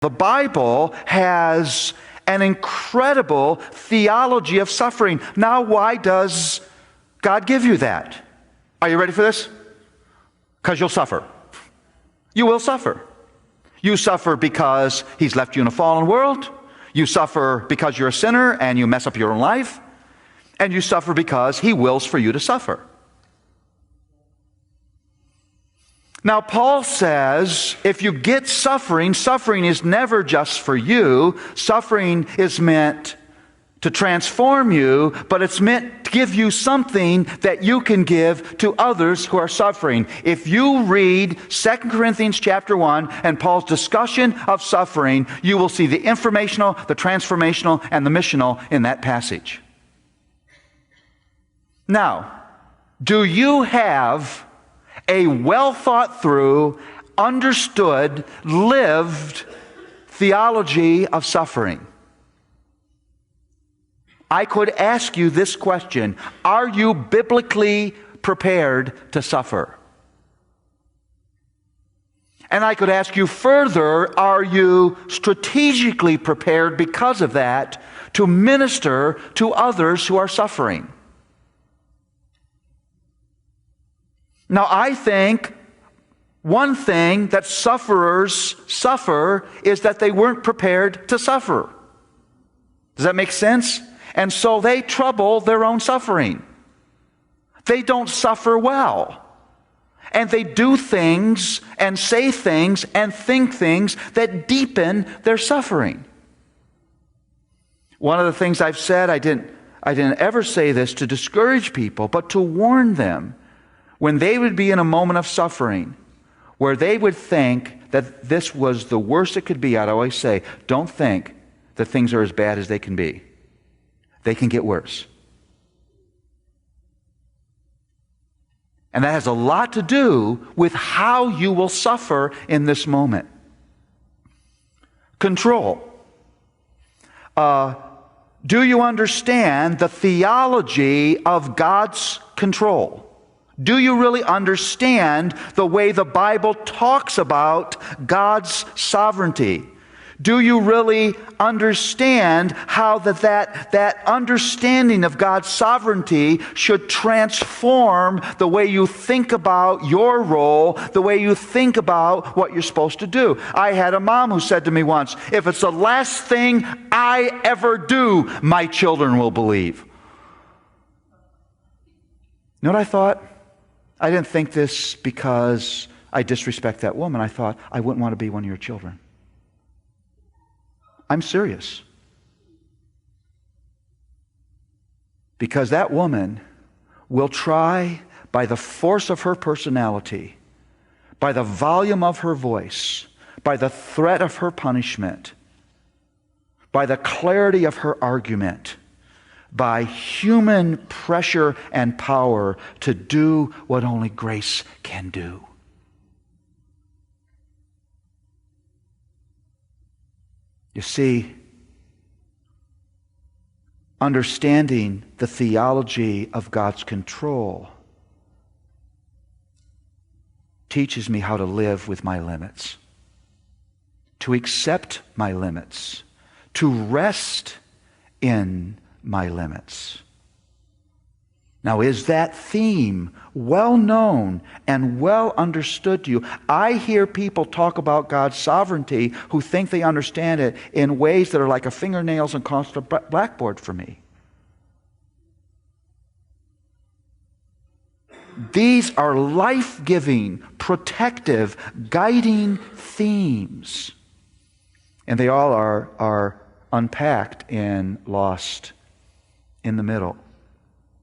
The Bible has an incredible theology of suffering. Now, why does God give you that? Are you ready for this? Because you'll suffer. You will suffer. You suffer because He's left you in a fallen world. You suffer because you're a sinner and you mess up your own life. And you suffer because He wills for you to suffer. Now, Paul says, if you get suffering, suffering is never just for you. Suffering is meant to transform you, but it's meant to give you something that you can give to others who are suffering. If you read 2 Corinthians chapter 1 and Paul's discussion of suffering, you will see the informational, the transformational, and the missional in that passage. Now, do you have a well thought through, understood, lived theology of suffering? I could ask you this question: are you biblically prepared to suffer? And I could ask you further, are you strategically prepared because of that to minister to others who are suffering? Now, I think one thing that sufferers suffer is that they weren't prepared to suffer. Does that make sense? And so they trouble their own suffering. They don't suffer well. And they do things and say things and think things that deepen their suffering. One of the things I've said, I didn't ever say this to discourage people, but to warn them. When they would be in a moment of suffering where they would think that this was the worst it could be, I'd always say, don't think that things are as bad as they can be. They can get worse. And that has a lot to do with how you will suffer in this moment. Control. Do you understand the theology of God's control? Do you really understand the way the Bible talks about God's sovereignty? Do you really understand how that understanding of God's sovereignty should transform the way you think about your role, the way you think about what you're supposed to do? I had a mom who said to me once, if it's the last thing I ever do, my children will believe. You know what I thought? I didn't think this because I disrespect that woman. I thought, I wouldn't want to be one of your children. I'm serious. Because that woman will try, by the force of her personality, by the volume of her voice, by the threat of her punishment, by the clarity of her argument, by human pressure and power to do what only grace can do. You see, understanding the theology of God's control teaches me how to live with my limits, to accept my limits, to rest in my limits. Now, is that theme well known and well understood to you? I hear people talk about God's sovereignty who think they understand it in ways that are like a fingernails across a blackboard for me. These are life-giving, protective, guiding themes. And they all are unpacked and lost in the middle.